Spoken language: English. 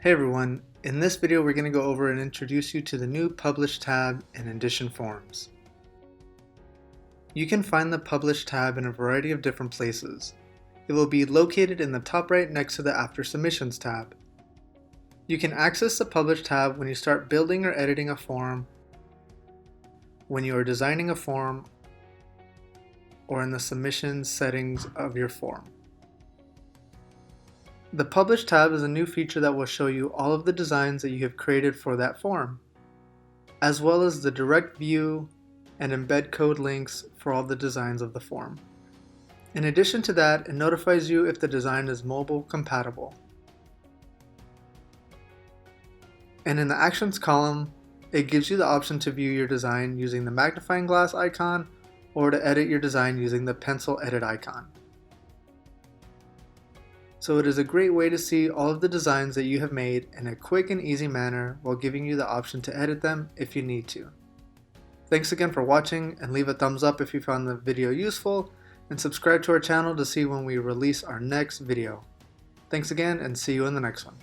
Hey everyone, in this video we're going to go over and introduce you to the new Publish tab in Indition Forms. You can find the Publish tab in a variety of different places. It will be located in the top right next to the After Submissions tab. You can access the Publish tab when you start building or editing a form, when you are designing a form, or in the submissions settings of your form. The Publish tab is a new feature that will show you all of the designs that you have created for that form, as well as the direct view and embed code links for all the designs of the form. In addition to that, it notifies you if the design is mobile compatible. And in the Actions column, it gives you the option to view your design using the magnifying glass icon or to edit your design using the pencil edit icon. So it is a great way to see all of the designs that you have made in a quick and easy manner while giving you the option to edit them if you need to. Thanks again for watching, and leave a thumbs up if you found the video useful, and subscribe to our channel to see when we release our next video. Thanks again, and see you in the next one.